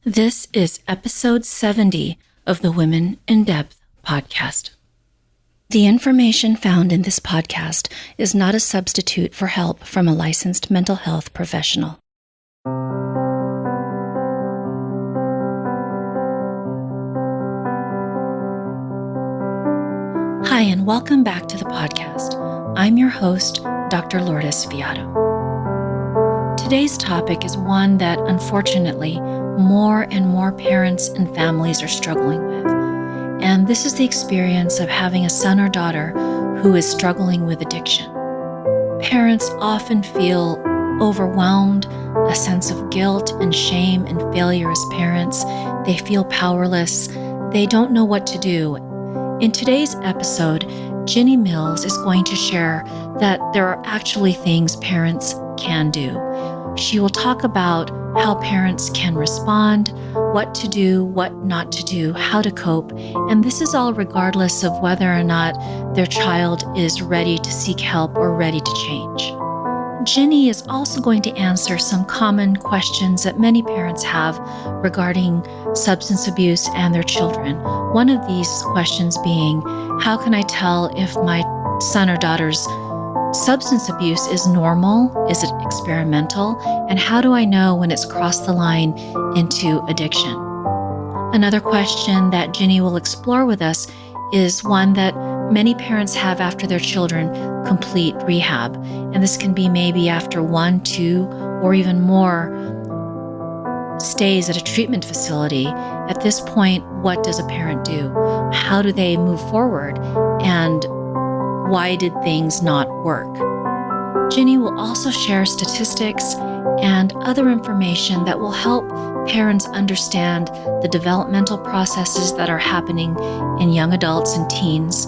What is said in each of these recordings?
This is episode 70 of the Women in Depth podcast. The information found in this podcast is not a substitute for help from a licensed mental health professional. Hi, and welcome back to the podcast. I'm your host, Dr. Lourdes Fiato. Today's topic is one that, unfortunately, more and more parents and families are struggling with. And this is the experience of having a son or daughter who is struggling with addiction. Parents often feel overwhelmed, a sense of guilt and shame and failure as parents. They feel powerless. They don't know what to do. In today's episode, Ginny Mills is going to share that there are actually things parents can do. She will talk about how parents can respond, what to do, what not to do, how to cope, and this is all regardless of whether or not their child is ready to seek help or ready to change. Ginny is also going to answer some common questions that many parents have regarding substance abuse and their children. One of these questions being, how can I tell if my son or daughter's substance abuse is normal? Is it experimental? And how do I know when it's crossed the line into addiction? Another question that Ginny will explore with us is one that many parents have after their children complete rehab. And this can be maybe after 1, 2, or even more stays at a treatment facility. At this point, what does a parent do? How do they move forward? And why did things not work? Ginny will also share statistics and other information that will help parents understand the developmental processes that are happening in young adults and teens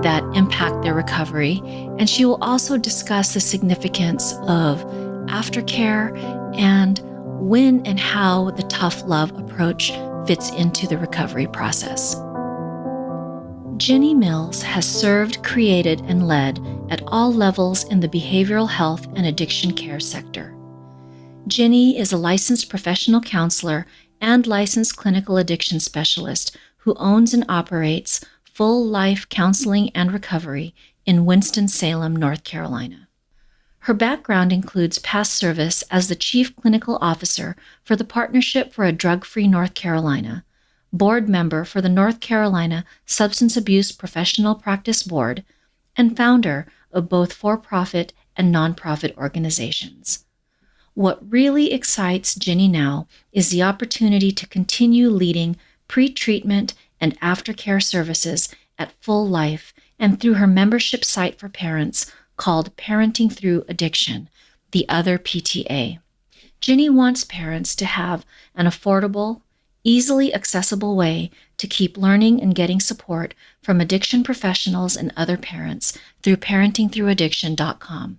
that impact their recovery. And she will also discuss the significance of aftercare and when and how the tough love approach fits into the recovery process. Ginny Mills has served, created, and led at all levels in the behavioral health and addiction care sector. Ginny is a licensed professional counselor and licensed clinical addiction specialist who owns and operates Full Life Counseling and Recovery in Winston-Salem, North Carolina. Her background includes past service as the Chief Clinical Officer for the Partnership for a Drug-Free North Carolina, board member for the North Carolina Substance Abuse Professional Practice Board, and founder of both for-profit and nonprofit organizations. What really excites Ginny now is the opportunity to continue leading pre-treatment and aftercare services at Full Life and through her membership site for parents called Parenting Through Addiction, the other PTA. Ginny wants parents to have an affordable, easily accessible way to keep learning and getting support from addiction professionals and other parents through parentingthroughdaddiction.com.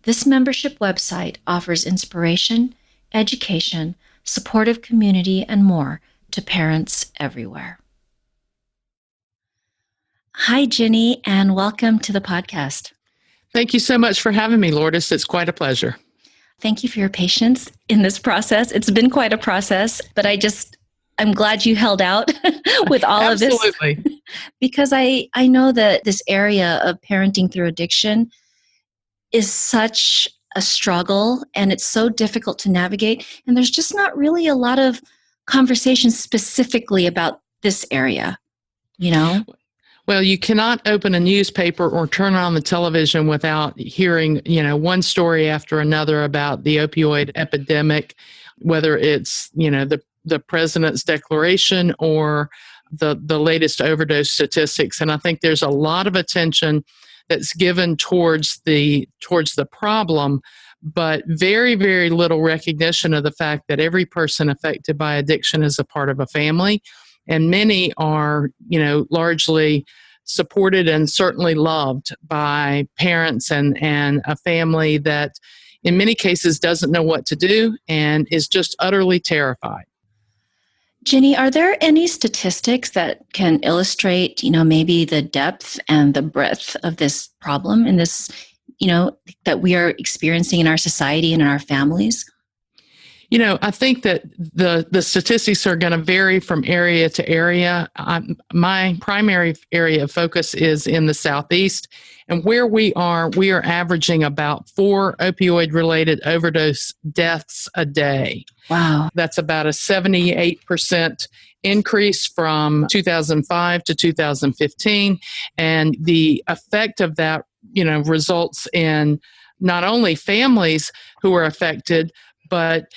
This membership website offers inspiration, education, supportive community, and more to parents everywhere. Hi, Ginny, and welcome to the podcast. Thank you so much for having me, Lourdes. It's quite a pleasure. Thank you for your patience in this process. It's been quite a process, but I'm glad you held out with all of this. Absolutely. Because I know that this area of parenting through addiction is such a struggle and it's so difficult to navigate. And there's just not really a lot of conversation specifically about this area, you know? Well, you cannot open a newspaper or turn on the television without hearing, one story after another about the opioid epidemic, whether it's, the president's declaration or the latest overdose statistics. And I think there's a lot of attention that's given towards the problem, but very, very little recognition of the fact that every person affected by addiction is a part of a family. And many are, largely supported and certainly loved by parents and a family that in many cases doesn't know what to do and is just utterly terrified. Ginny, are there any statistics that can illustrate, maybe the depth and the breadth of this problem in this, that we are experiencing in our society and in our families? I think that the statistics are going to vary from area to area. My primary area of focus is in the Southeast, and where we are averaging about 4 opioid-related overdose deaths a day. Wow. That's about a 78% increase from 2005 to 2015, and the effect of that, results in not only families who are affected, but,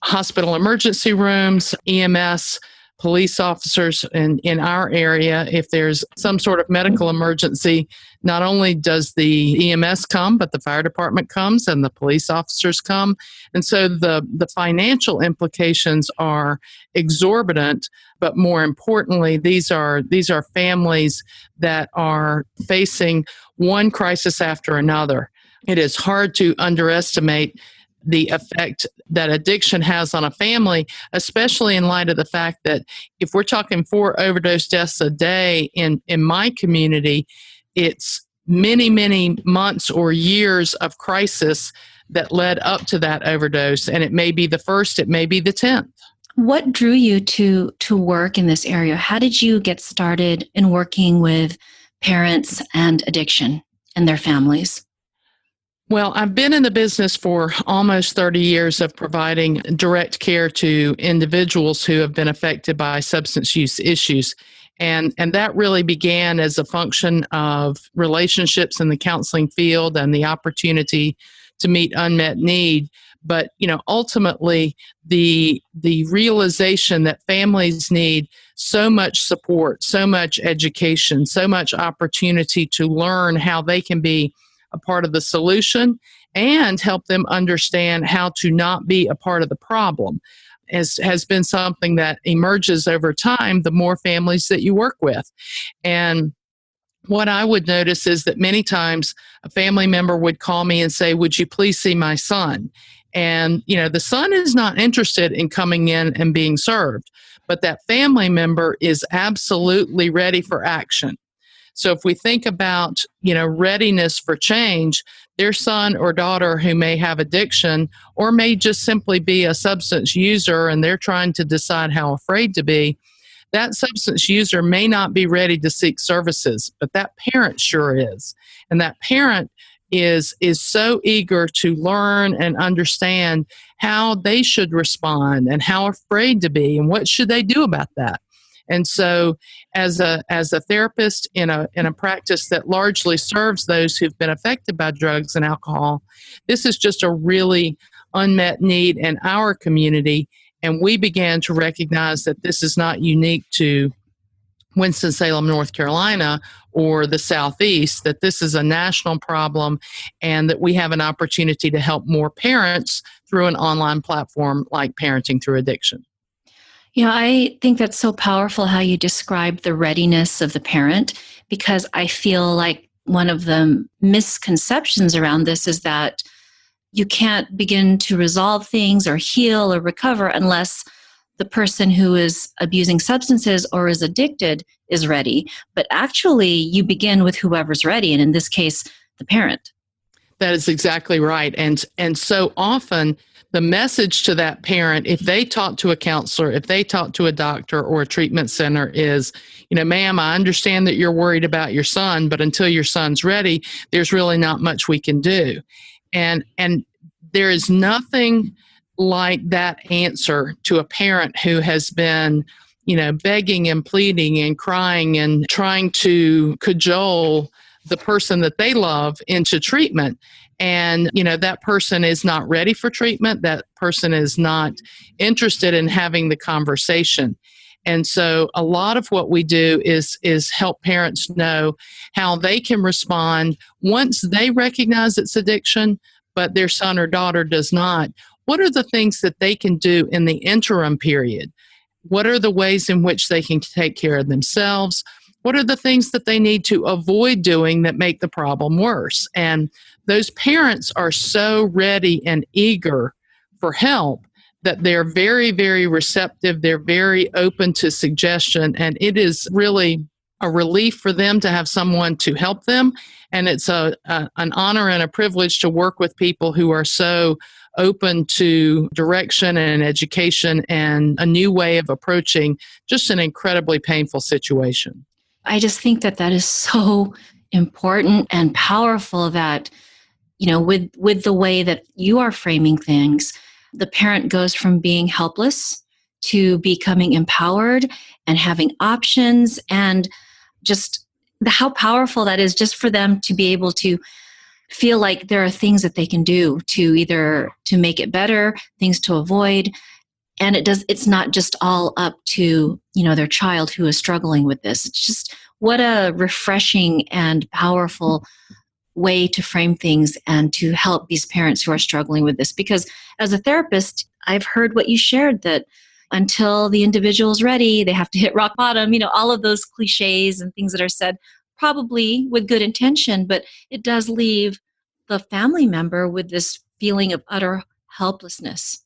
hospital emergency rooms, EMS, police officers in our area. If there's some sort of medical emergency, not only does the EMS come, but the fire department comes and the police officers come. And so the financial implications are exorbitant, but more importantly, these are families that are facing one crisis after another. It is hard to underestimate the effect that addiction has on a family, especially in light of the fact that if we're talking 4 overdose deaths a day in my community, it's many, many months or years of crisis that led up to that overdose. And it may be the first, it may be the 10th. What drew you to work in this area? How did you get started in working with parents and addiction and their families? Well, I've been in the business for almost 30 years of providing direct care to individuals who have been affected by substance use issues. And that really began as a function of relationships in the counseling field and the opportunity to meet unmet need. But, ultimately, the realization that families need so much support, so much education, so much opportunity to learn how they can be a part of the solution and help them understand how to not be a part of the problem has been something that emerges over time the more families that you work with. And what I would notice is that many times a family member would call me and say, "Would you please see my son?" And, the son is not interested in coming in and being served, but that family member is absolutely ready for action. So if we think about, readiness for change, their son or daughter who may have addiction or may just simply be a substance user and they're trying to decide how afraid to be, that substance user may not be ready to seek services, but that parent sure is. And that parent is so eager to learn and understand how they should respond and how afraid to be and what should they do about that. And so as a therapist in a practice that largely serves those who've been affected by drugs and alcohol, this is just a really unmet need in our community. And we began to recognize that this is not unique to Winston-Salem, North Carolina, or the Southeast, that this is a national problem and that we have an opportunity to help more parents through an online platform like Parenting Through Addiction. I think that's so powerful how you describe the readiness of the parent, because I feel like one of the misconceptions around this is that you can't begin to resolve things or heal or recover unless the person who is abusing substances or is addicted is ready. But actually, you begin with whoever's ready, and in this case, the parent. That is exactly right. And so often the message to that parent, if they talk to a counselor, if they talk to a doctor or a treatment center, is, ma'am, I understand that you're worried about your son, but until your son's ready, there's really not much we can do. And there is nothing like that answer to a parent who has been, begging and pleading and crying and trying to cajole the person that they love into treatment. And, that person is not ready for treatment. That person is not interested in having the conversation. And so a lot of what we do is help parents know how they can respond once they recognize it's addiction, but their son or daughter does not. What are the things that they can do in the interim period? What are the ways in which they can take care of themselves? What are the things that they need to avoid doing that make the problem worse? And those parents are so ready and eager for help that they're very, very receptive. They're very open to suggestion. And it is really a relief for them to have someone to help them. And it's an honor and a privilege to work with people who are so open to direction and education and a new way of approaching just an incredibly painful situation. I just think that that is so important and powerful that, with the way that you are framing things, the parent goes from being helpless to becoming empowered and having options, and just how powerful that is just for them to be able to feel like there are things that they can do to make it better, things to avoid. And it's not just all up to, their child who is struggling with this. It's just what a refreshing and powerful way to frame things and to help these parents who are struggling with this. Because as a therapist, I've heard what you shared, that until the individual is ready, they have to hit rock bottom, all of those cliches and things that are said, probably with good intention, but it does leave the family member with this feeling of utter helplessness.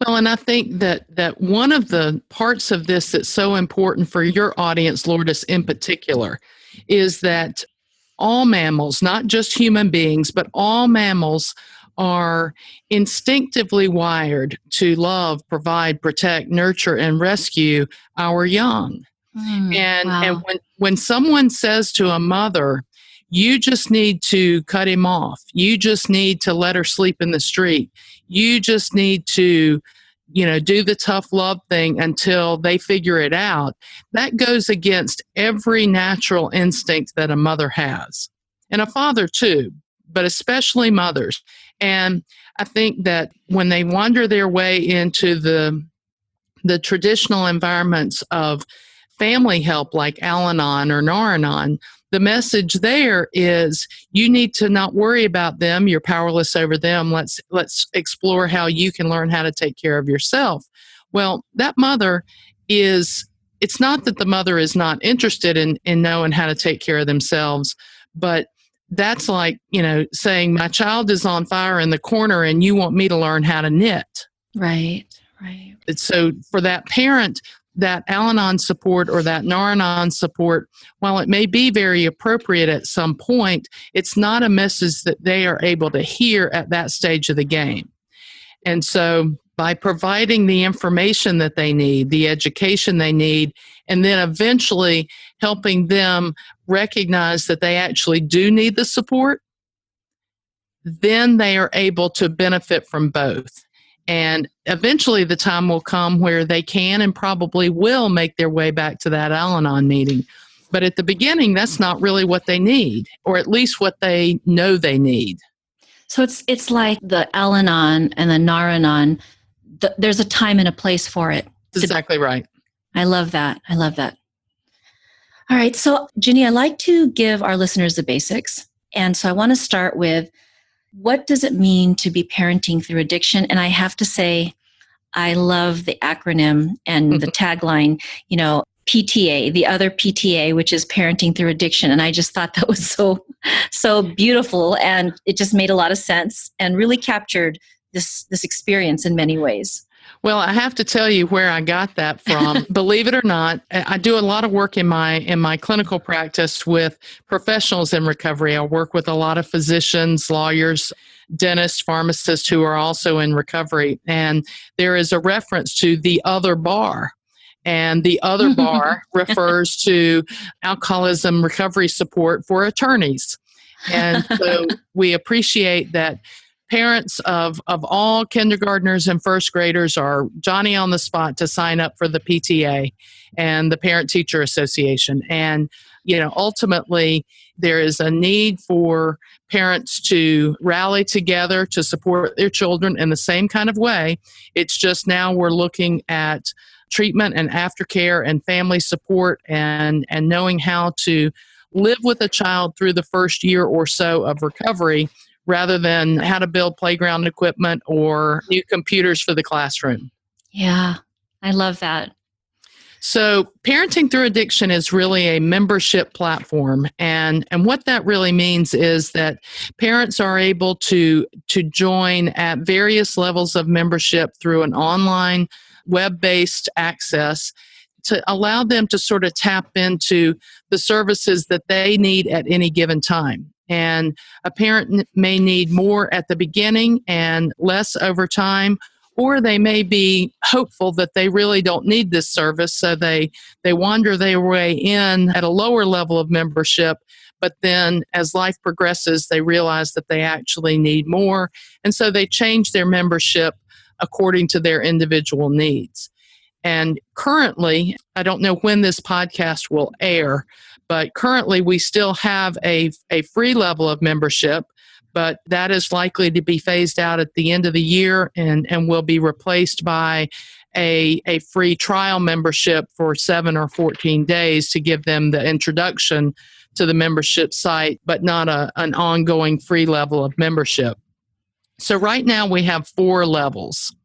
Well, and I think that one of the parts of this that's so important for your audience, Lourdes, in particular, is that all mammals, not just human beings, but all mammals are instinctively wired to love, provide, protect, nurture, and rescue our young. And when someone says to a mother, you just need to cut him off, you just need to let her sleep in the street, you just need to, do the tough love thing until they figure it out, that goes against every natural instinct that a mother has. And a father too, but especially mothers. And I think that when they wander their way into the traditional environments of family help like Al-Anon or Nar-Anon, the message there is you need to not worry about them. You're powerless over them. Let's explore how you can learn how to take care of yourself. Well, that mother it's not that the mother is not interested in knowing how to take care of themselves, but that's like, saying my child is on fire in the corner and you want me to learn how to knit. Right. So for that parent, that Al-Anon support or that Nar-Anon support, while it may be very appropriate at some point, it's not a message that they are able to hear at that stage of the game. And so by providing the information that they need, the education they need, and then eventually helping them recognize that they actually do need the support, then they are able to benefit from both. And eventually the time will come where they can and probably will make their way back to that Al-Anon meeting. But at the beginning, that's not really what they need, or at least what they know they need. So it's like the Al-Anon and the Nar-Anon, there's a time and a place for it. Exactly right. I love that. All right. So, Ginny, I like to give our listeners the basics. And so I want to start with, what does it mean to be parenting through addiction? And I have to say, I love the acronym and the tagline, PTA, the other PTA, which is parenting through addiction. And I just thought that was so beautiful. And it just made a lot of sense and really captured this experience in many ways. Well, I have to tell you where I got that from. Believe it or not, I do a lot of work in my clinical practice with professionals in recovery. I work with a lot of physicians, lawyers, dentists, pharmacists who are also in recovery. And there is a reference to the other bar. And the other bar refers to alcoholism recovery support for attorneys. And so we appreciate that parents of all kindergartners and first graders are Johnny on the spot to sign up for the PTA and the Parent Teacher Association. And, ultimately there is a need for parents to rally together to support their children in the same kind of way. It's just now we're looking at treatment and aftercare and family support and knowing how to live with a child through the first year or so of recovery, rather than how to build playground equipment or new computers for the classroom. Yeah, I love that. So Parenting Through Addiction is really a membership platform. And what that really means is that parents are able to join at various levels of membership through an online web-based access to allow them to sort of tap into the services that they need at any given time. And a parent may need more at the beginning and less over time, or they may be hopeful that they really don't need this service, so they wander their way in at a lower level of membership. But then as life progresses, they realize that they actually need more. And so they change their membership according to their individual needs. And currently, I don't know when this podcast will air, but currently we still have a free level of membership, but that is likely to be phased out at the end of the year and will be replaced by a free trial membership for 7 or 14 days to give them the introduction to the membership site, but not an ongoing free level of membership. So right now we have 4 levels.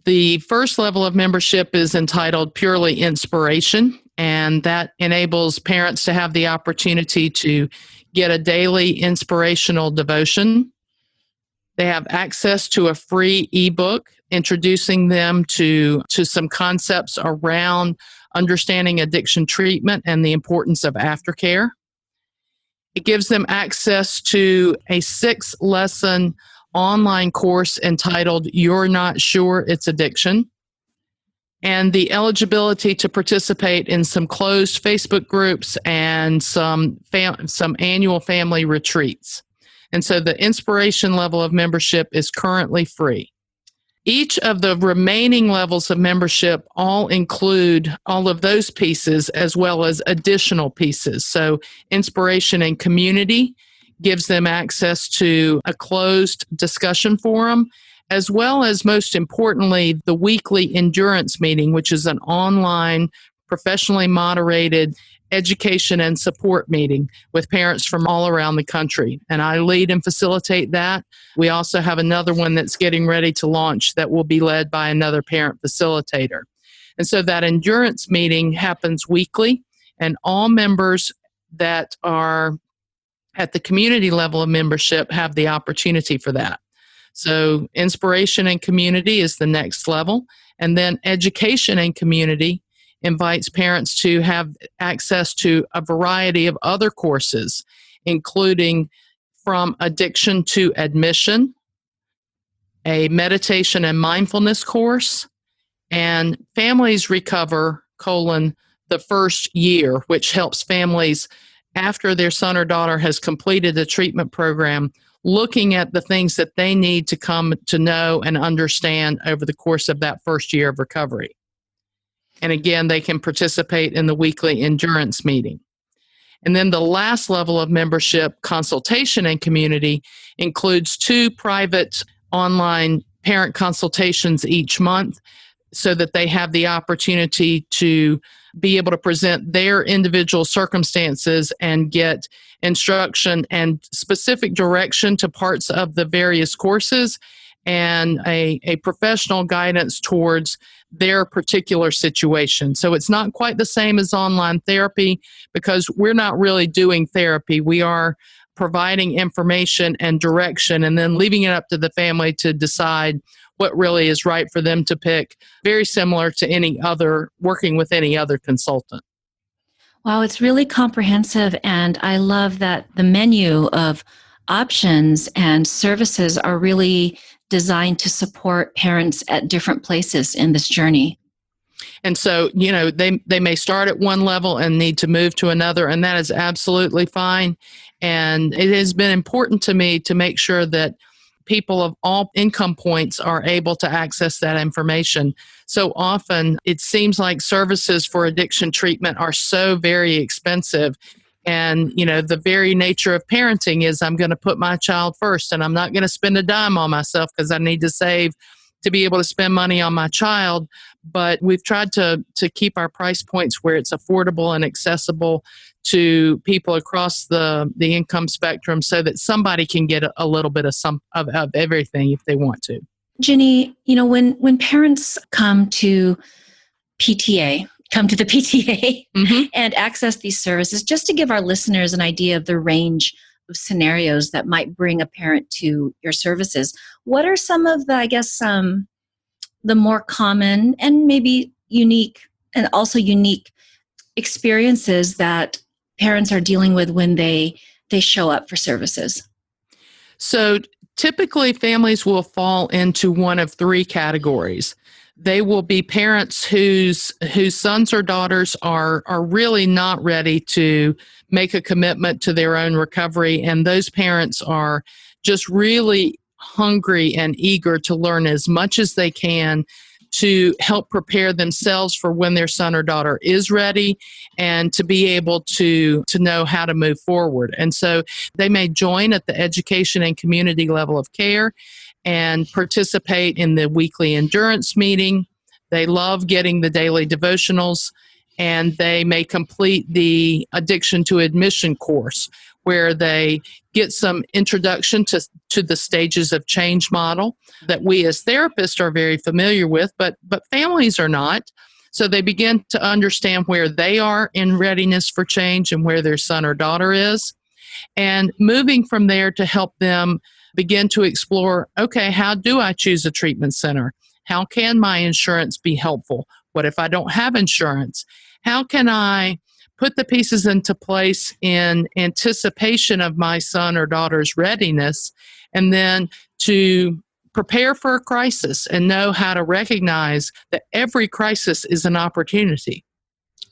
The first level of membership is entitled Purely Inspiration, and that enables parents to have the opportunity to get a daily inspirational devotion. They have access to a free ebook introducing them to some concepts around understanding addiction treatment and the importance of aftercare. It gives them access to a 6-lesson online course entitled You're Not Sure It's Addiction, and the eligibility to participate in some closed Facebook groups and some annual family retreats. And so the inspiration level of membership is currently free. Each of the remaining levels of membership all include all of those pieces as well as additional pieces. So inspiration and community gives them access to a closed discussion forum, as well as, most importantly, the weekly endurance meeting, which is an online, professionally moderated education and support meeting with parents from all around the country. And I lead and facilitate that. We also have another one that's getting ready to launch that will be led by another parent facilitator. And so that endurance meeting happens weekly, and all members that are at the community level of membership have the opportunity for that. So inspiration and community is the next level. And then education and community invites parents to have access to a variety of other courses, including from addiction to admission, a meditation and mindfulness course, and families recover, the first year, which helps families after their son or daughter has completed the treatment program, looking at the things that they need to come to know and understand over the course of that first year of recovery. And again, they can participate in the weekly endurance meeting. And then the last level of membership, consultation and community, includes 2 private online parent consultations each month so that they have the opportunity to be able to present their individual circumstances and get instruction and specific direction to parts of the various courses and a professional guidance towards their particular situation. So it's not quite the same as online therapy because we're not really doing therapy. We are providing information and direction and then leaving it up to the family to decide what really is right for them to pick, very similar to any other, working with any other consultant. Wow, it's really comprehensive, and I love that the menu of options and services are really designed to support parents at different places in this journey. And so, they may start at one level and need to move to another, and that is absolutely fine. And it has been important to me to make sure that people of all income points are able to access that information. So often it seems like services for addiction treatment are so very expensive. And, the very nature of parenting is I'm going to put my child first and I'm not going to spend a dime on myself because I need to save to be able to spend money on my child. But we've tried to keep our price points where it's affordable and accessible to people across the income spectrum so that somebody can get a little bit of everything if they want to. Ginny, when parents come to the PTA Mm-hmm. and access these services, just to give our listeners an idea of the range of scenarios that might bring a parent to your services, what are some of the, the more common and maybe unique and also unique experiences that parents are dealing with when they show up for services? So typically families will fall into one of three categories. They will be parents whose sons or daughters are really not ready to make a commitment to their own recovery, and those parents are just really hungry and eager to learn as much as they can to help prepare themselves for when their son or daughter is ready and to be able to know how to move forward. And so they may join at the education and community level of care and participate in the weekly endurance meeting. They love getting the daily devotionals, and they may complete the addiction to admission course where they get some introduction to the stages of change model that we as therapists are very familiar with, but families are not. So they begin to understand where they are in readiness for change and where their son or daughter is. And moving from there to help them begin to explore, okay, how do I choose a treatment center? How can my insurance be helpful? What if I don't have insurance? How can I put the pieces into place in anticipation of my son or daughter's readiness, and then to prepare for a crisis and know how to recognize that every crisis is an opportunity.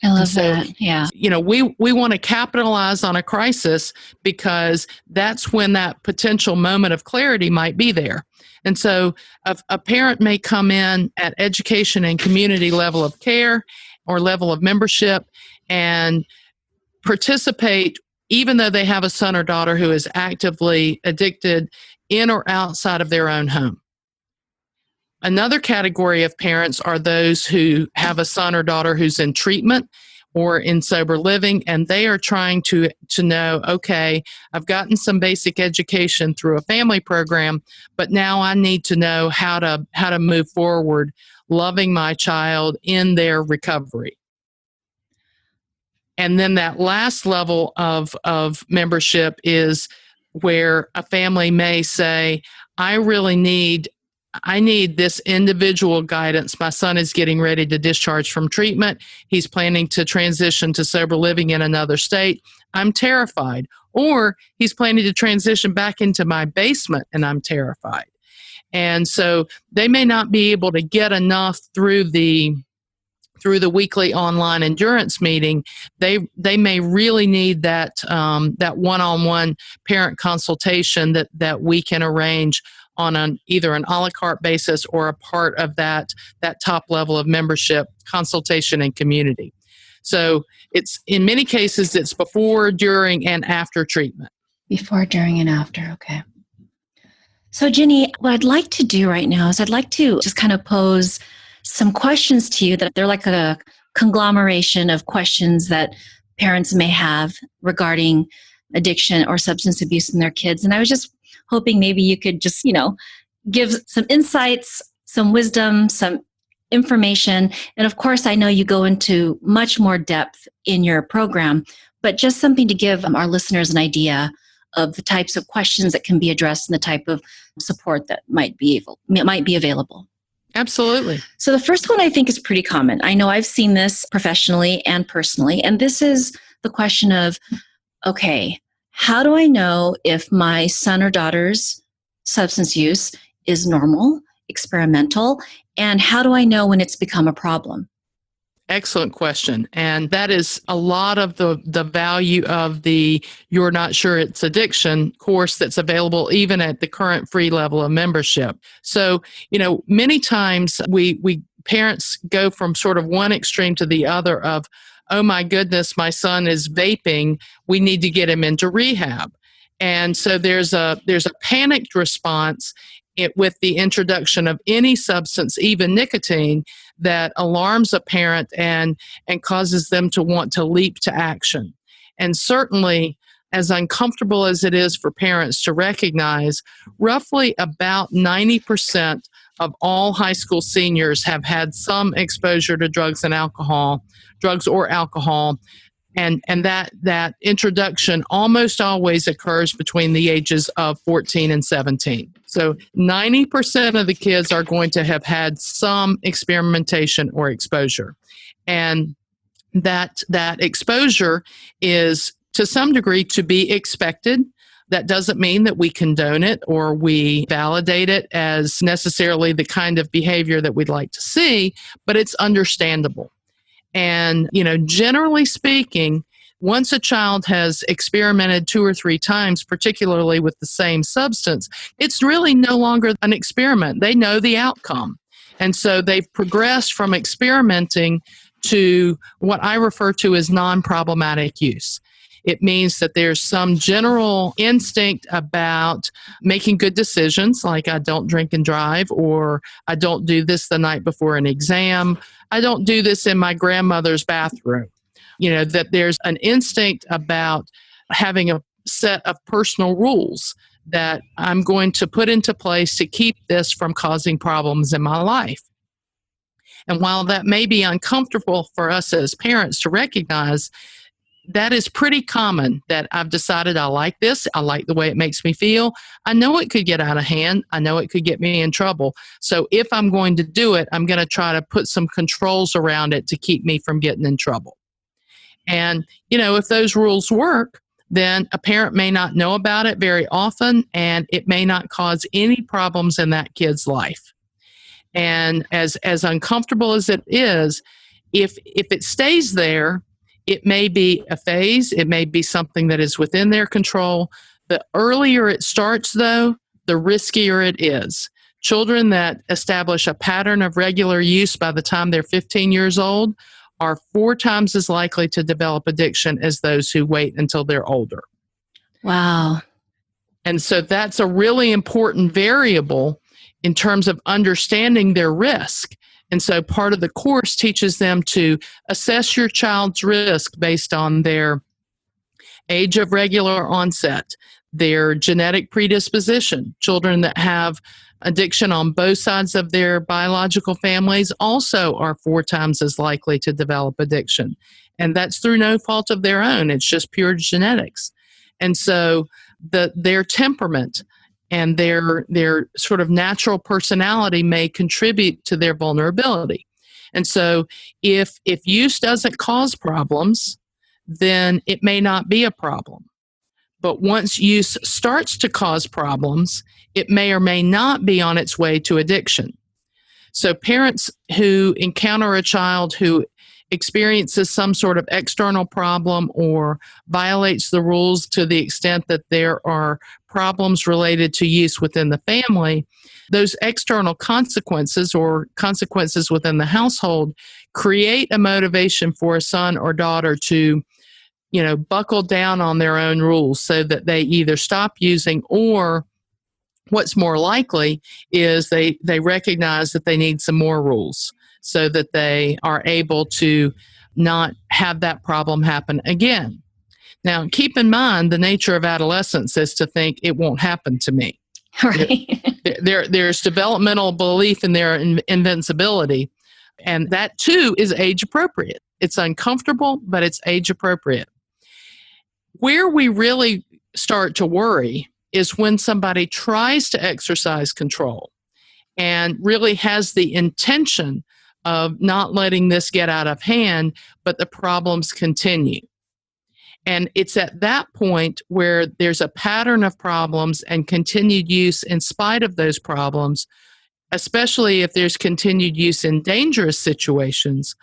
I love that. Yeah. We want to capitalize on a crisis because that's when that potential moment of clarity might be there. And so a parent may come in at education and community level of care or level of membership and participate even though they have a son or daughter who is actively addicted in or outside of their own home. Another category of parents are those who have a son or daughter who's in treatment or in sober living, and they are trying to know, okay, I've gotten some basic education through a family program, but now I need to know how to move forward, loving my child in their recovery. And then that last level of membership is where a family may say, I need this individual guidance. My son is getting ready to discharge from treatment. He's planning to transition to sober living in another state. I'm terrified. Or he's planning to transition back into my basement and I'm terrified. And so they may not be able to get enough through the weekly online endurance meeting. They may really need that one-on-one parent consultation that we can arrange on either an a la carte basis or a part of that top level of membership, consultation, and community. So it's in many cases it's before, during, and after treatment. Before, during, and after. Okay. So Ginny, what I'd like to do right now is I'd like to just kind of pose some questions to you that they're like a conglomeration of questions that parents may have regarding addiction or substance abuse in their kids. And I was just hoping maybe you could just, give some insights, some wisdom, some information. And of course, I know you go into much more depth in your program, but just something to give our listeners an idea of the types of questions that can be addressed and the type of support that might be available. Absolutely. So the first one I think is pretty common. I know I've seen this professionally and personally, and this is the question of, okay, how do I know if my son or daughter's substance use is normal, experimental, and how do I know when it's become a problem? Excellent question. And that is a lot of the value of the You're Not Sure It's Addiction course that's available even at the current free level of membership. So, many times we parents go from sort of one extreme to the other of, oh my goodness, my son is vaping, we need to get him into rehab. And so there's a panicked response with the introduction of any substance, even nicotine, that alarms a parent and causes them to want to leap to action. And certainly, as uncomfortable as it is for parents to recognize, roughly about 90% of all high school seniors have had some exposure to drugs or alcohol And that introduction almost always occurs between the ages of 14 and 17. So 90% of the kids are going to have had some experimentation or exposure. And that exposure is to some degree to be expected. That doesn't mean that we condone it or we validate it as necessarily the kind of behavior that we'd like to see, but it's understandable. And, generally speaking, once a child has experimented 2 or 3 times, particularly with the same substance, it's really no longer an experiment. They know the outcome. And so they've progressed from experimenting to what I refer to as non-problematic use. It means that there's some general instinct about making good decisions, like I don't drink and drive, or I don't do this the night before an exam. I don't do this in my grandmother's bathroom. That there's an instinct about having a set of personal rules that I'm going to put into place to keep this from causing problems in my life. And while that may be uncomfortable for us as parents to recognize, that is pretty common, that I've decided I like this. I like the way it makes me feel. I know it could get out of hand. I know it could get me in trouble. So if I'm going to do it, I'm going to try to put some controls around it to keep me from getting in trouble. And, if those rules work, then a parent may not know about it very often, and it may not cause any problems in that kid's life. And as uncomfortable as it is, if it stays there, it may be a phase. It may be something that is within their control. The earlier it starts, though, the riskier it is. Children that establish a pattern of regular use by the time they're 15 years old are 4 times as likely to develop addiction as those who wait until they're older. Wow. And so that's a really important variable in terms of understanding their risk. And so part of the course teaches them to assess your child's risk based on their age of regular onset, their genetic predisposition. Children that have addiction on both sides of their biological families also are 4 times as likely to develop addiction. And that's through no fault of their own. It's just pure genetics. And so their temperament and their sort of natural personality may contribute to their vulnerability. And so if use doesn't cause problems, then it may not be a problem. But once use starts to cause problems, it may or may not be on its way to addiction. So parents who encounter a child who experiences some sort of external problem or violates the rules to the extent that there are problems related to use within the family, those external consequences or consequences within the household create a motivation for a son or daughter to, buckle down on their own rules so that they either stop using, or what's more likely is they recognize that they need some more rules so that they are able to not have that problem happen again. Now, keep in mind, the nature of adolescence is to think it won't happen to me. Right. There's developmental belief in their invincibility, and that too is age appropriate. It's uncomfortable, but it's age appropriate. Where we really start to worry is when somebody tries to exercise control and really has the intention of not letting this get out of hand, but the problems continue. And it's at that point where there's a pattern of problems and continued use in spite of those problems, especially if there's continued use in dangerous situations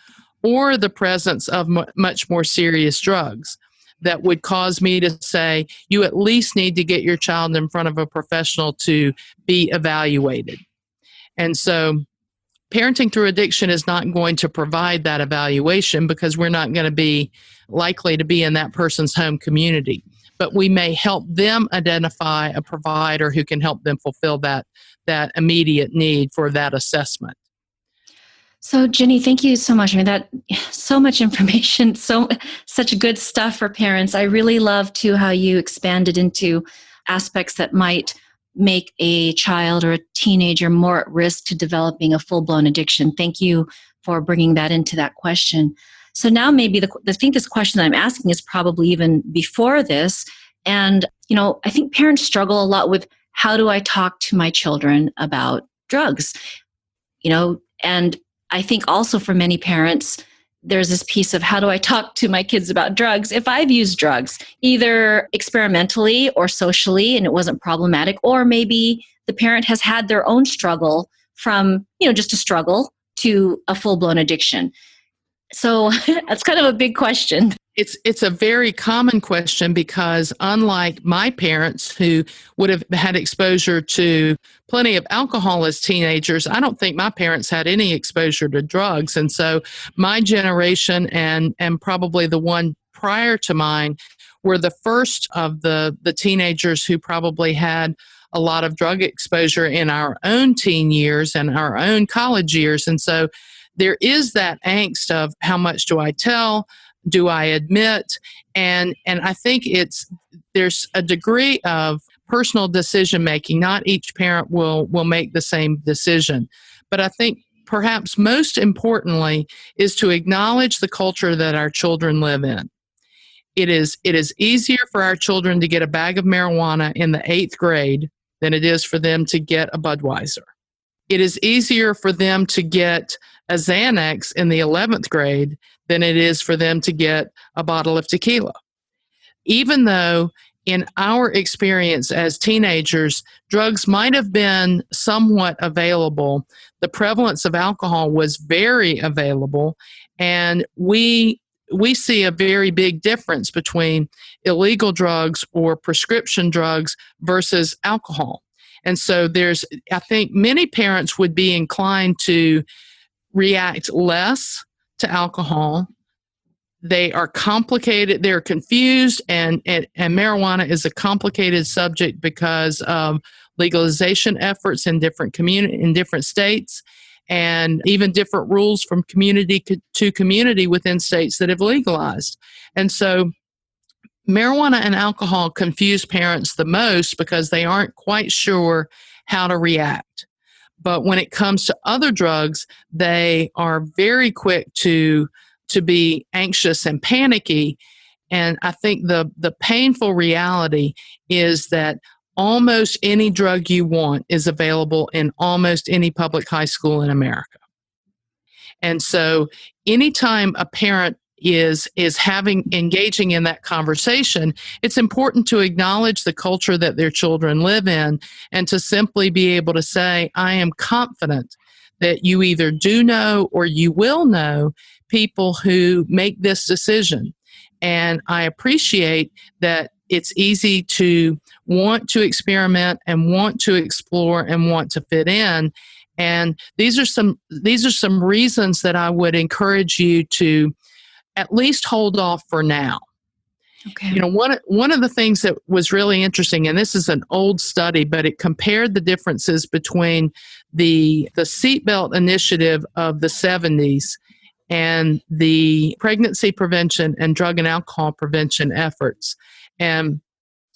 or the presence of much more serious drugs, that would cause me to say, you at least need to get your child in front of a professional to be evaluated. And so parenting through addiction is not going to provide that evaluation because we're not going to be likely to be in that person's home community. But we may help them identify a provider who can help them fulfill that immediate need for that assessment. So, Ginny, thank you so much. I mean, that so much information, such good stuff for parents. I really love too how you expanded into aspects that might make a child or a teenager more at risk to developing a full-blown addiction. Thank you for bringing that into that question. So now maybe I think this question that I'm asking is probably even before this. And, I think parents struggle a lot with, how do I talk to my children about drugs? And I think also for many parents, there's this piece of, how do I talk to my kids about drugs if I've used drugs, either experimentally or socially, and it wasn't problematic, or maybe the parent has had their own struggle from, just a struggle to a full-blown addiction. So that's kind of a big question. It's a very common question, because unlike my parents, who would have had exposure to plenty of alcohol as teenagers, I don't think my parents had any exposure to drugs. And so my generation and probably the one prior to mine were the first of the teenagers who probably had a lot of drug exposure in our own teen years and our own college years. And so there is that angst of, how much do I tell? Do I admit? And I think there's a degree of personal decision making. Not each parent will make the same decision. But I think perhaps most importantly is to acknowledge the culture that our children live in. It is easier for our children to get a bag of marijuana in the 8th grade than it is for them to get a Budweiser. It is easier for them to get a Xanax in the 11th grade than it is for them to get a bottle of tequila. Even though in our experience as teenagers, drugs might have been somewhat available, the prevalence of alcohol was very available, and we see a very big difference between illegal drugs or prescription drugs versus alcohol. And so I think many parents would be inclined to react less to alcohol. They are complicated, they're confused, and marijuana is a complicated subject because of legalization efforts in different states, and even different rules from community to community within states that have legalized. And so marijuana and alcohol confuse parents the most because they aren't quite sure how to react. But when it comes to other drugs, they are very quick to be anxious and panicky. And I think the painful reality is that almost any drug you want is available in almost any public high school in America. And so anytime a parent is engaging in that conversation, it's important to acknowledge the culture that their children live in, and to simply be able to say, I am confident that you either do know or you will know people who make this decision. And I appreciate that it's easy to want to experiment and want to explore and want to fit in. And these are some reasons that I would encourage you to at least hold off for now. Okay. One of the things that was really interesting, and this is an old study, but it compared the differences between the seatbelt initiative of the 70s and the pregnancy prevention and drug and alcohol prevention efforts, and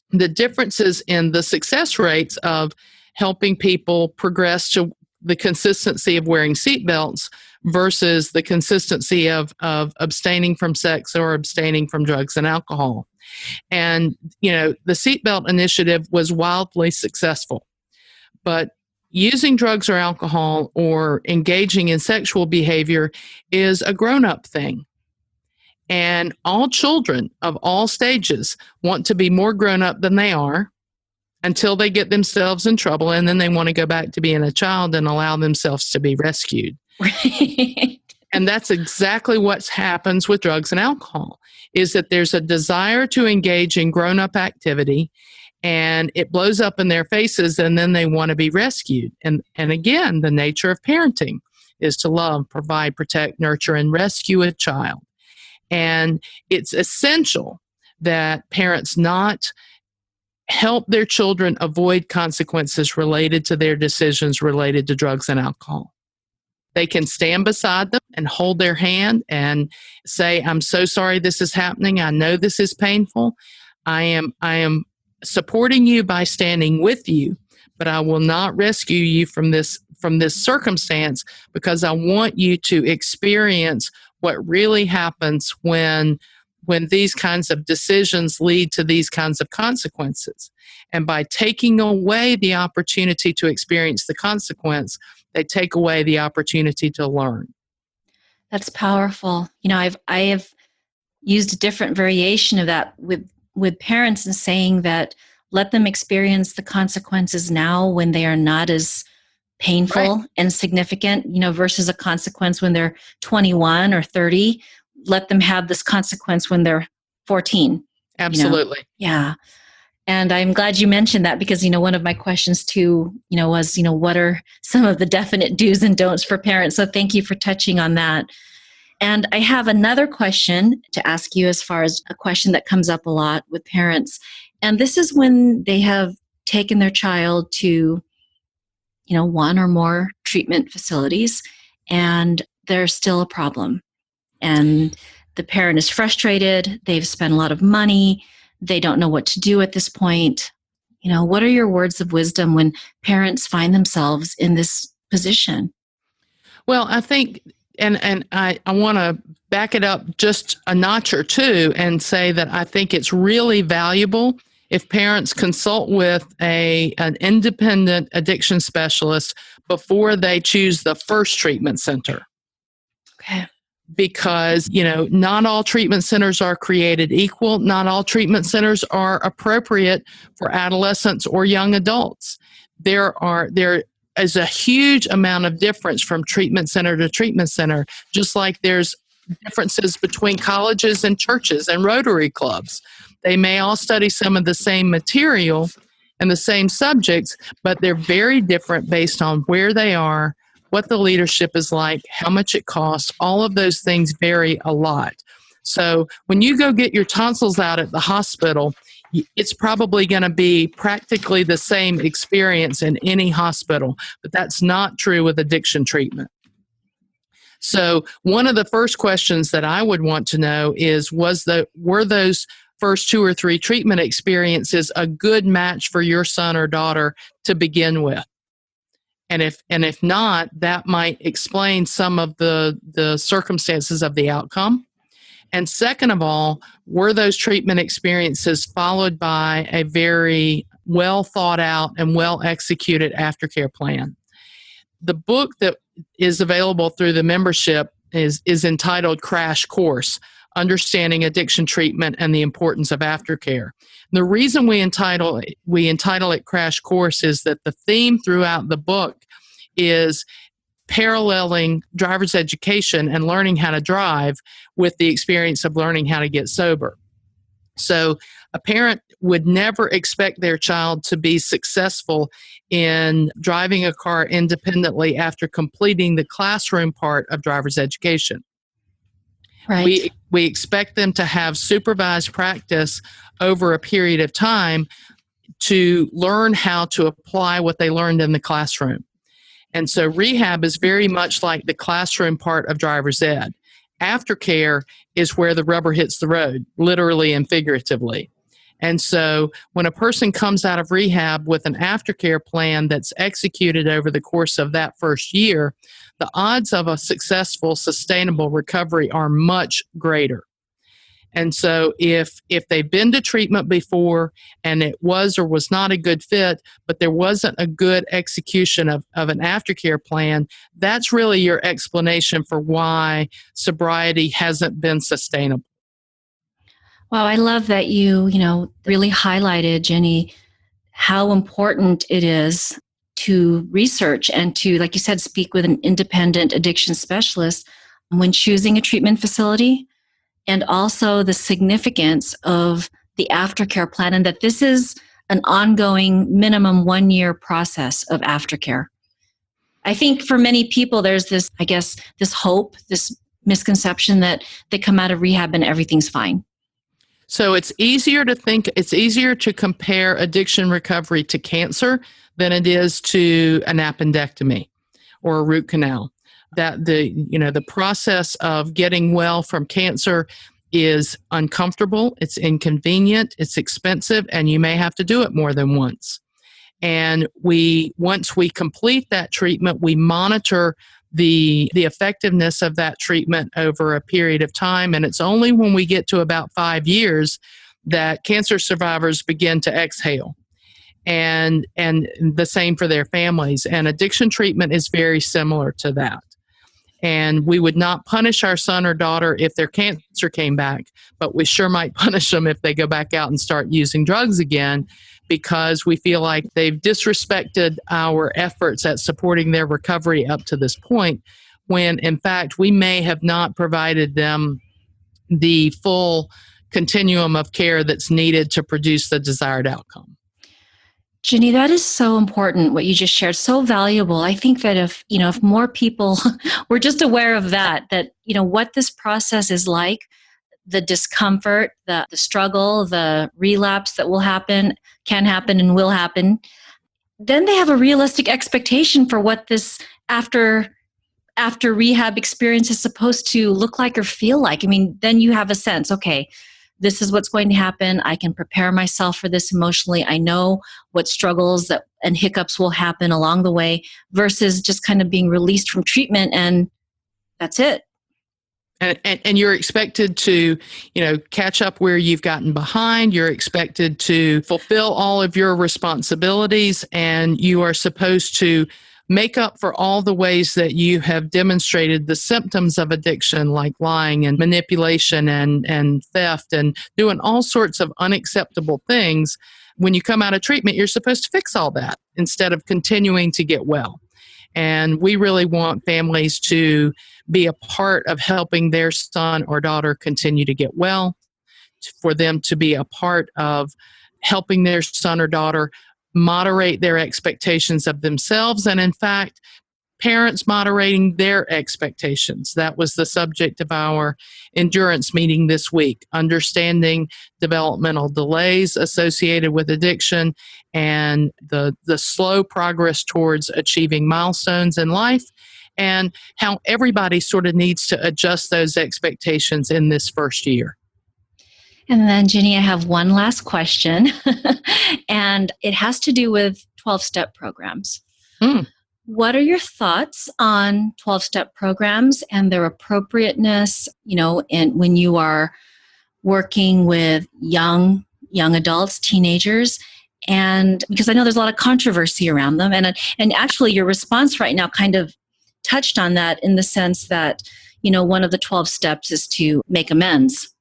the differences in the success rates of helping people progress to the consistency of wearing seatbelts versus the consistency of abstaining from sex or abstaining from drugs and alcohol. And, the seatbelt initiative was wildly successful. But using drugs or alcohol or engaging in sexual behavior is a grown-up thing. And all children of all stages want to be more grown-up than they are until they get themselves in trouble, and then they want to go back to being a child and allow themselves to be rescued. Right. And that's exactly what happens with drugs and alcohol, is that there's a desire to engage in grown-up activity, and it blows up in their faces, and then they want to be rescued. And again, the nature of parenting is to love, provide, protect, nurture, and rescue a child. And it's essential that parents not help their children avoid consequences related to their decisions related to drugs and alcohol. They can stand beside them and hold their hand and say, I'm so sorry this is happening. I know this is painful. I am supporting you by standing with you, but I will not rescue you from this circumstance, because I want you to experience what really happens when these kinds of decisions lead to these kinds of consequences. And by taking away the opportunity to experience the consequence, they take away the opportunity to learn. That's powerful. I have used a different variation of that with parents, and saying that let them experience the consequences now when they are not as painful and significant, versus a consequence when they're 21 or 30. Let them have this consequence when they're 14. Absolutely. Yeah. And I'm glad you mentioned that, because, one of my questions too, was, what are some of the definite do's and don'ts for parents? So thank you for touching on that. And I have another question to ask you, as far as a question that comes up a lot with parents. And this is when they have taken their child to, one or more treatment facilities, and there's still a problem. And the parent is frustrated. They've spent a lot of money. They don't know what to do at this point. What are your words of wisdom when parents find themselves in this position? Well, I think, and I want to back it up just a notch or two and say that I think it's really valuable if parents consult with an independent addiction specialist before they choose the first treatment center. Okay. Because, not all treatment centers are created equal. Not all treatment centers are appropriate for adolescents or young adults. There is a huge amount of difference from treatment center to treatment center, just like there's differences between colleges and churches and Rotary clubs. They may all study some of the same material and the same subjects, but they're very different based on where they are, what the leadership is like, how much it costs. All of those things vary a lot. So when you go get your tonsils out at the hospital, it's probably going to be practically the same experience in any hospital, but that's not true with addiction treatment. So one of the first questions that I would want to know is, were those first 2 or 3 treatment experiences a good match for your son or daughter to begin with? And if not, that might explain some of the circumstances of the outcome. And second of all, were those treatment experiences followed by a very well thought out and well executed aftercare plan? The book that is available through the membership is entitled Crash Course: Understanding Addiction Treatment and the Importance of Aftercare. The reason we entitle it Crash Course is that the theme throughout the book is paralleling driver's education and learning how to drive with the experience of learning how to get sober. So a parent would never expect their child to be successful in driving a car independently after completing the classroom part of driver's education. Right. We expect them to have supervised practice over a period of time to learn how to apply what they learned in the classroom. And so rehab is very much like the classroom part of driver's ed. Aftercare is where the rubber hits the road, literally and figuratively. And so when a person comes out of rehab with an aftercare plan that's executed over the course of that first year, the odds of a successful, sustainable recovery are much greater. And so if they've been to treatment before and it was or was not a good fit, but there wasn't a good execution of an aftercare plan, that's really your explanation for why sobriety hasn't been sustainable. Wow, I love that you really highlighted, Ginny, how important it is to research and to, like you said, speak with an independent addiction specialist when choosing a treatment facility, and also the significance of the aftercare plan, and that this is an ongoing minimum 1-year process of aftercare. I think for many people, there's this, this hope, this misconception that they come out of rehab and everything's fine. So it's easier to compare addiction recovery to cancer than it is to an appendectomy or a root canal. That the process of getting well from cancer is uncomfortable, it's inconvenient, it's expensive, and you may have to do it more than once. And once we complete that treatment, we monitor the effectiveness of that treatment over a period of time. And it's only when we get to about 5 years that cancer survivors begin to exhale. And the same for their families. And addiction treatment is very similar to that. And we would not punish our son or daughter if their cancer came back, but we sure might punish them if they go back out and start using drugs again, because we feel like they've disrespected our efforts at supporting their recovery up to this point, when in fact we may have not provided them the full continuum of care that's needed to produce the desired outcome. Ginny, that is so important, what you just shared, so valuable. I think that if more people were just aware of that, what this process is like, the discomfort, the struggle, the relapse that can happen and will happen, then they have a realistic expectation for what this after rehab experience is supposed to look like or feel like. I mean, then you have a sense, okay, this is what's going to happen. I can prepare myself for this emotionally. I know what struggles and hiccups will happen along the way, versus just kind of being released from treatment and that's it. And you're expected to, catch up where you've gotten behind. You're expected to fulfill all of your responsibilities, and you are supposed to make up for all the ways that you have demonstrated the symptoms of addiction, like lying and manipulation and theft and doing all sorts of unacceptable things. When you come out of treatment, you're supposed to fix all that instead of continuing to get well. And we really want families to be a part of helping their son or daughter continue to get well, for them to be a part of helping their son or daughter moderate their expectations of themselves, and in fact, parents moderating their expectations. That was the subject of our endurance meeting this week, understanding developmental delays associated with addiction and the slow progress towards achieving milestones in life, and how everybody sort of needs to adjust those expectations in this first year. And then, Ginny, I have one last question, and it has to do with 12-step programs. What are your thoughts on 12-step programs and their appropriateness, and when you are working with young adults, teenagers, and because I know there's a lot of controversy around them, and actually your response right now kind of touched on that, in the sense that, one of the 12 steps is to make amends.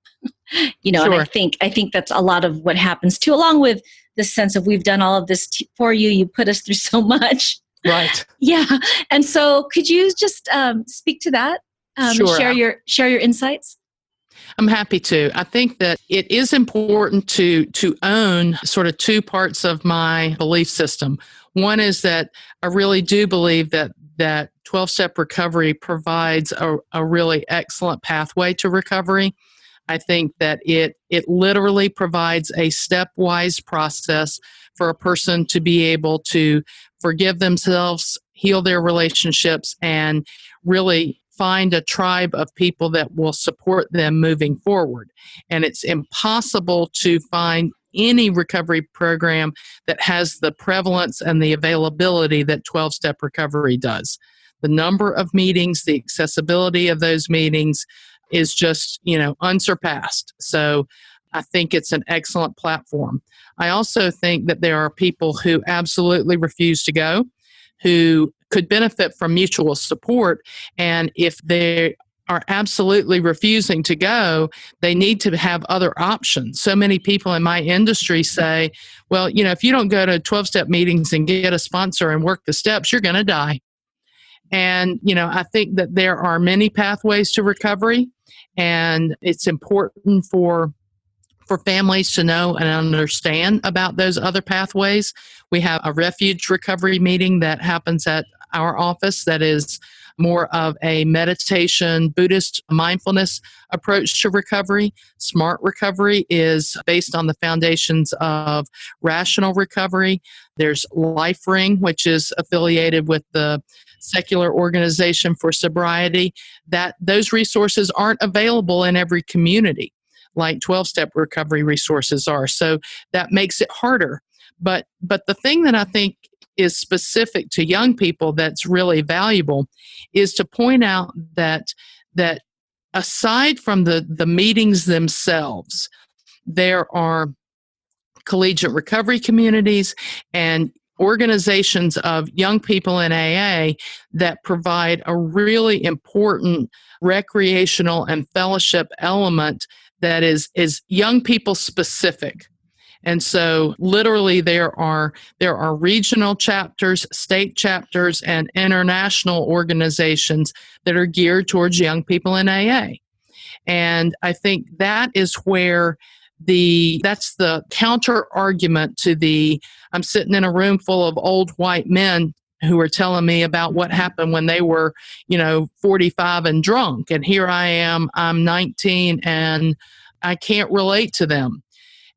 Sure. And I think that's a lot of what happens too, along with the sense of, we've done all of this for you, you put us through so much. Right. Yeah. And so could you just speak to that? Sure. Share your insights? I'm happy to. I think that it is important to own sort of two parts of my belief system. One is that I really do believe that 12-step recovery provides a really excellent pathway to recovery. I think that it literally provides a stepwise process for a person to be able to forgive themselves, heal their relationships, and really find a tribe of people that will support them moving forward. And it's impossible to find any recovery program that has the prevalence and the availability that 12-step recovery does. The number of meetings, the accessibility of those meetings is just, unsurpassed. So I think it's an excellent platform. I also think that there are people who absolutely refuse to go, who could benefit from mutual support. And if they are absolutely refusing to go, they need to have other options. So many people in my industry say, well, if you don't go to 12-step meetings and get a sponsor and work the steps, you're going to die. And, I think that there are many pathways to recovery, and it's important for families to know and understand about those other pathways. We have a refuge recovery meeting that happens at our office that is more of a meditation, Buddhist mindfulness approach to recovery. Smart recovery is based on the foundations of rational recovery. There's Life Ring, which is affiliated with the secular organization for sobriety. Those resources aren't available in every community like 12-step recovery resources are. So that makes it harder. But the thing that I think is specific to young people that's really valuable is to point out that aside from the meetings themselves, there are collegiate recovery communities and organizations of young people in AA that provide a really important recreational and fellowship element that is young people specific. And so literally there are regional chapters, state chapters, and international organizations that are geared towards young people in AA. And I think that is where that's the counter argument to I'm sitting in a room full of old white men who are telling me about what happened when they were, 45 and drunk. And here I am, I'm 19 and I can't relate to them.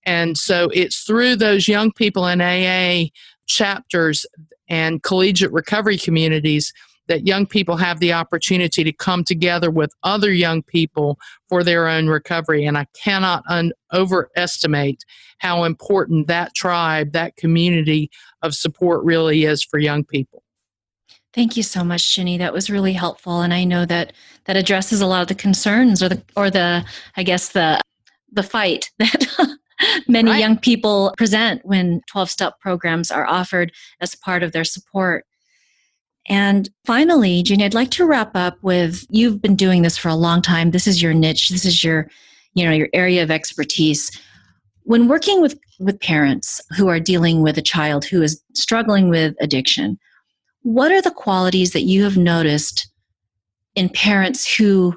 And so it's through those young people in AA chapters and collegiate recovery communities that young people have the opportunity to come together with other young people for their own recovery. And I cannot overestimate how important that tribe, that community of support really is for young people. Thank you so much, Ginny. That was really helpful. And I know that addresses a lot of the concerns or the fight that many young people present when 12-step programs are offered as part of their support. And finally, Ginny, I'd like to wrap up with, you've been doing this for a long time. This is your niche. This is your area of expertise. When working with parents who are dealing with a child who is struggling with addiction, what are the qualities that you have noticed in parents who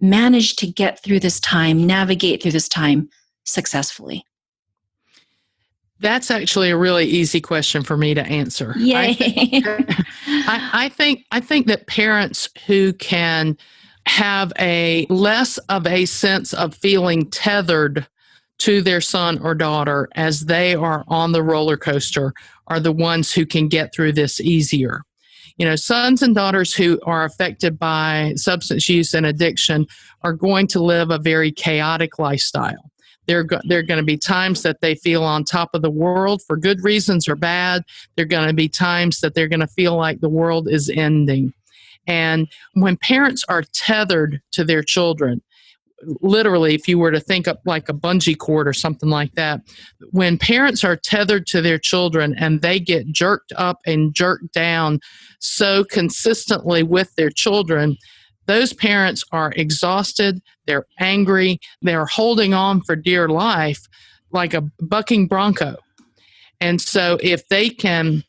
manage to get through this time, navigate through this time successfully? That's actually a really easy question for me to answer. Yay. I think that parents who can have a less of a sense of feeling tethered to their son or daughter as they are on the roller coaster are the ones who can get through this easier. Sons and daughters who are affected by substance use and addiction are going to live a very chaotic lifestyle. There are going to be times that they feel on top of the world for good reasons or bad. There are going to be times that they're going to feel like the world is ending. And when parents are tethered to their children, literally, if you were to think of like a bungee cord or something like that, when parents are tethered to their children and they get jerked up and jerked down so consistently with their children, those parents are exhausted, they're angry, they're holding on for dear life like a bucking bronco. And so if they can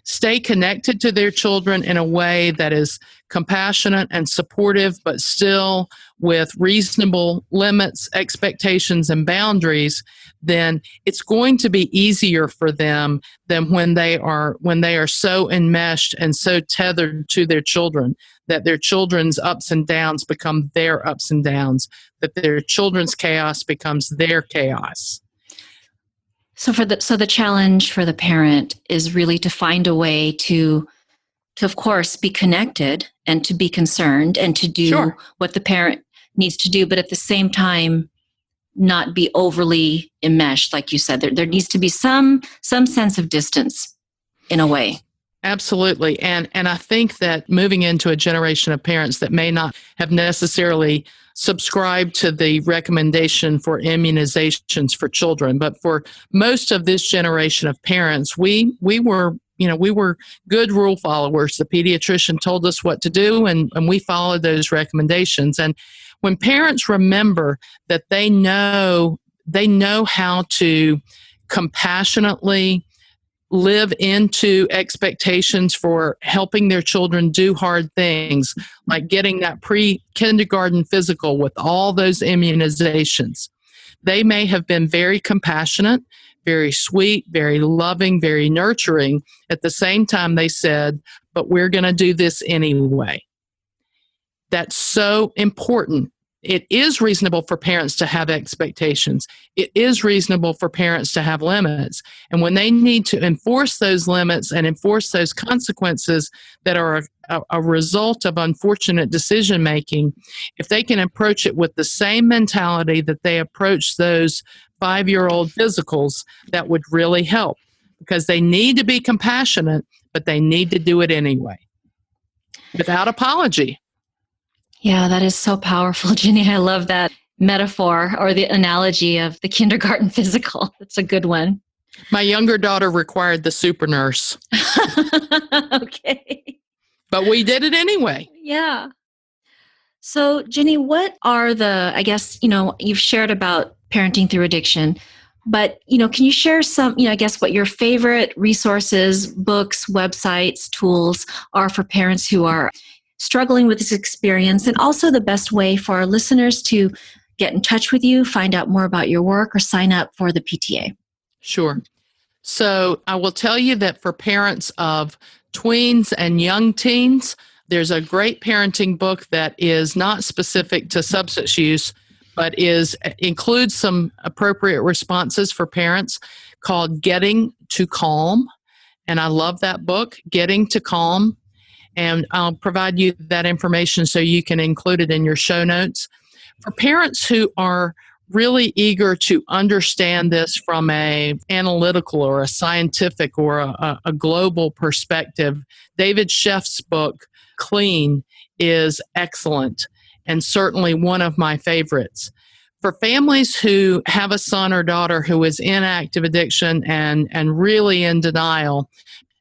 stay connected to their children in a way that is compassionate and supportive, but still with reasonable limits, expectations, and boundaries, then it's going to be easier for them than when they are so enmeshed and so tethered to their children that their children's ups and downs become their ups and downs, that their children's chaos becomes their chaos. So the challenge for the parent is really to find a way to of course be connected and to be concerned and to do what the parent needs to do, but at the same time not be overly enmeshed, like you said. There needs to be some sense of distance in a way. Absolutely. And I think that moving into a generation of parents that may not have necessarily subscribed to the recommendation for immunizations for children, but for most of this generation of parents, we were good rule followers. The pediatrician told us what to do, and we followed those recommendations. And when parents remember that they know how to compassionately live into expectations for helping their children do hard things, like getting that pre-kindergarten physical with all those immunizations. They may have been very compassionate, very sweet, very loving, very nurturing. At the same time, they said, but we're going to do this anyway. That's so important. It is reasonable for parents to have expectations. It is reasonable for parents to have limits. And when they need to enforce those limits and enforce those consequences that are a result of unfortunate decision making, if they can approach it with the same mentality that they approach those 5-year-old physicals that would really help, because they need to be compassionate, but they need to do it anyway without apology. Yeah, that is so powerful, Ginny. I love that metaphor or the analogy of the kindergarten physical. That's a good one. My younger daughter required the super nurse. Okay. But we did it anyway. Yeah. So, Ginny, what are I guess, you've shared about parenting through addiction, but, can you share some, I guess what your favorite resources, books, websites, tools are for parents who are struggling with this experience, and also the best way for our listeners to get in touch with you, find out more about your work, or sign up for the PTA? Sure. So I will tell you that for parents of tweens and young teens, there's a great parenting book that is not specific to substance use, but includes some appropriate responses for parents, called Getting to Calm. And I love that book, Getting to Calm. And I'll provide you that information so you can include it in your show notes. For parents who are really eager to understand this from an analytical or a scientific or a global perspective, David Sheff's book, Clean, is excellent and certainly one of my favorites. For families who have a son or daughter who is in active addiction and really in denial,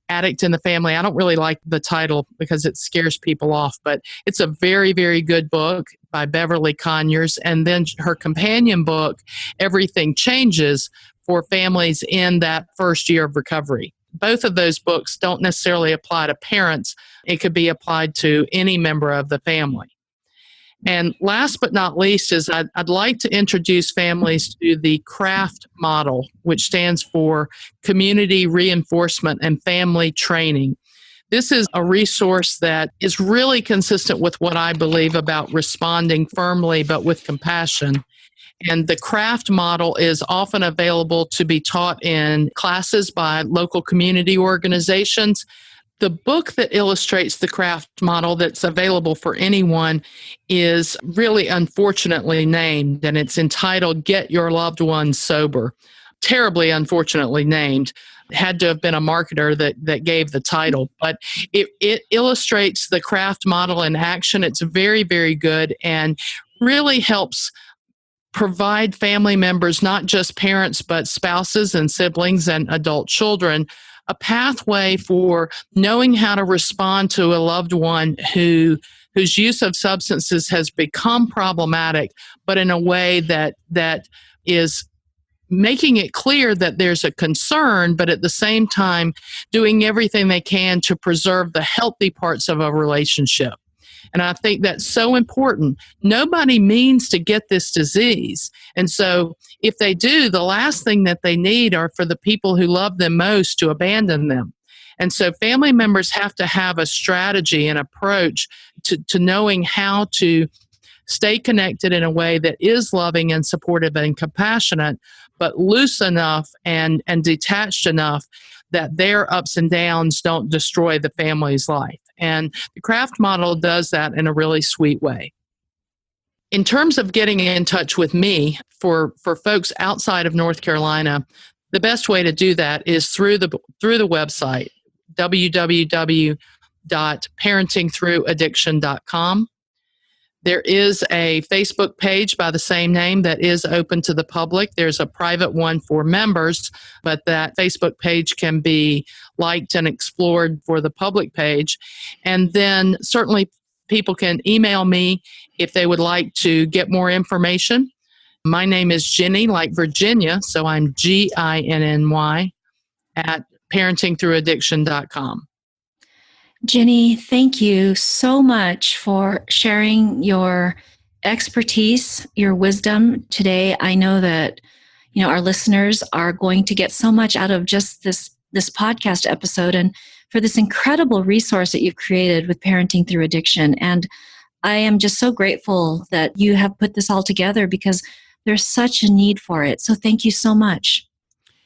Addict in the Family. I don't really like the title because it scares people off, but it's a very, very good book by Beverly Conyers. And then her companion book, Everything Changes, for families in that first year of recovery. Both of those books don't necessarily apply to parents. It could be applied to any member of the family. And last but not least is I'd like to introduce families to the CRAFT model, which stands for Community Reinforcement and Family Training. This is a resource that is really consistent with what I believe about responding firmly but with compassion. And the CRAFT model is often available to be taught in classes by local community organizations. The book that illustrates the CRAFT model that's available for anyone is really unfortunately named, and it's entitled Get Your Loved Ones Sober. Terribly unfortunately named. Had to have been a marketer that gave the title, but it illustrates the CRAFT model in action. It's very, very good and really helps provide family members, not just parents, but spouses and siblings and adult children, a pathway for knowing how to respond to a loved one whose use of substances has become problematic, but in a way that is making it clear that there's a concern, but at the same time doing everything they can to preserve the healthy parts of a relationship. And I think that's so important. Nobody means to get this disease. And so if they do, the last thing that they need are for the people who love them most to abandon them. And so family members have to have a strategy and approach to knowing how to stay connected in a way that is loving and supportive and compassionate, but loose enough and detached enough that their ups and downs don't destroy the family's life. And the CRAFT model does that in a really sweet way. In terms of getting in touch with me, for folks outside of North Carolina, the best way to do that is through the website, www.parentingthrough.addiction.com. There is a Facebook page by the same name that is open to the public. There's a private one for members, but that Facebook page can be liked and explored for the public page. And then certainly people can email me if they would like to get more information. My name is Ginny, like Virginia, so I'm Ginny at parentingthrough.addiction.com. Ginny, thank you so much for sharing your expertise, your wisdom today. I know that our listeners are going to get so much out of just this podcast episode, and for this incredible resource that you've created with Parenting Through Addiction. And I am just so grateful that you have put this all together because there's such a need for it. So thank you so much.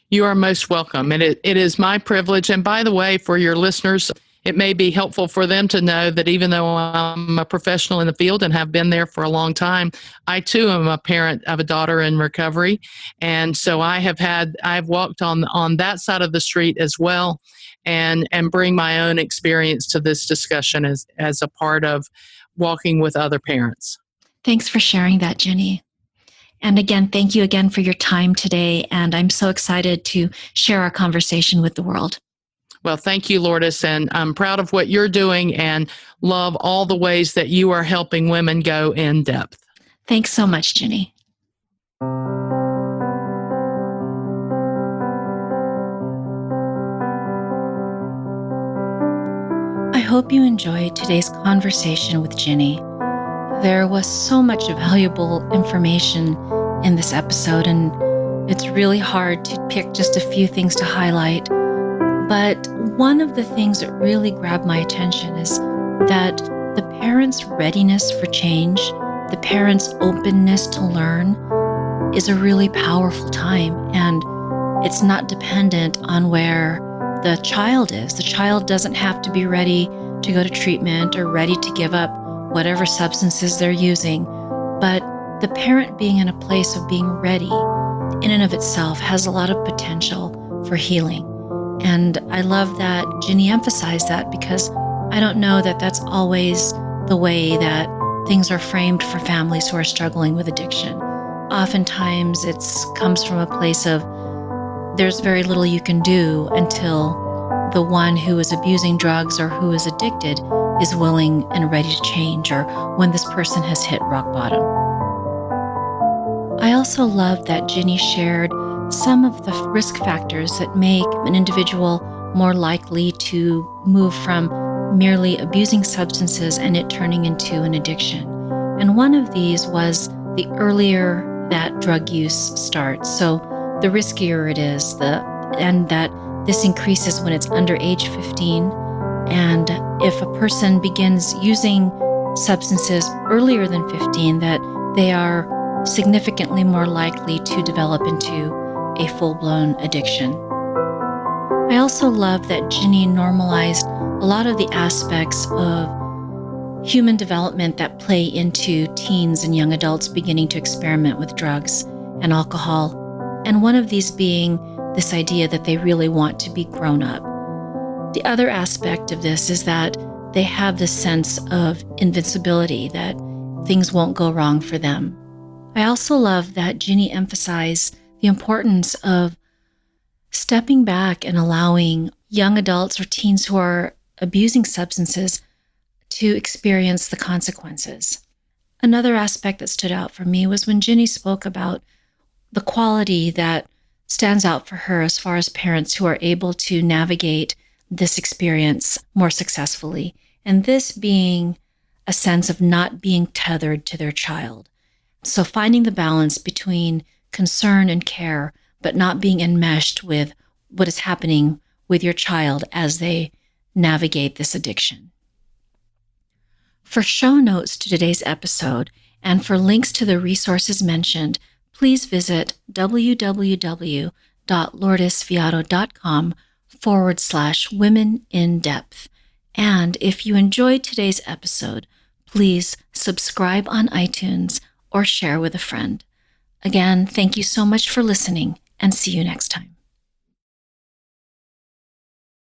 You are most welcome. And it is my privilege. And by the way, for your listeners, it may be helpful for them to know that even though I'm a professional in the field and have been there for a long time, I too am a parent of a daughter in recovery. And so I've walked on that side of the street as well, and bring my own experience to this discussion as a part of walking with other parents. Thanks for sharing that, Ginny. And again, thank you again for your time today. And I'm so excited to share our conversation with the world. Well, thank you, Lourdes, and I'm proud of what you're doing and love all the ways that you are helping women go in depth. Thanks so much, Ginny. I hope you enjoyed today's conversation with Ginny. There was so much valuable information in this episode, and it's really hard to pick just a few things to highlight. But one of the things that really grabbed my attention is that the parents' readiness for change, the parents' openness to learn, is a really powerful time. And it's not dependent on where the child is. The child doesn't have to be ready to go to treatment or ready to give up whatever substances they're using. But the parent being in a place of being ready in and of itself has a lot of potential for healing. And I love that Ginny emphasized that, because I don't know that that's always the way that things are framed for families who are struggling with addiction. Oftentimes it comes from a place of there's very little you can do until the one who is abusing drugs or who is addicted is willing and ready to change, or when this person has hit rock bottom. I also love that Ginny shared some of the risk factors that make an individual more likely to move from merely abusing substances and it turning into an addiction. And one of these was the earlier that drug use starts. So the riskier it is, and that this increases when it's under age 15. And if a person begins using substances earlier than 15, that they are significantly more likely to develop into a full-blown addiction. I also love that Ginny normalized a lot of the aspects of human development that play into teens and young adults beginning to experiment with drugs and alcohol, and one of these being this idea that they really want to be grown up. The other aspect of this is that they have this sense of invincibility, that things won't go wrong for them. I also love that Ginny emphasized the importance of stepping back and allowing young adults or teens who are abusing substances to experience the consequences. Another aspect that stood out for me was when Ginny spoke about the quality that stands out for her as far as parents who are able to navigate this experience more successfully, and this being a sense of not being tethered to their child. So finding the balance between concern and care, but not being enmeshed with what is happening with your child as they navigate this addiction. For show notes to today's episode and for links to the resources mentioned, please visit www.lourdesfiato.com/women in depth. And if you enjoyed today's episode, please subscribe on iTunes or share with a friend. Again, thank you so much for listening, and see you next time.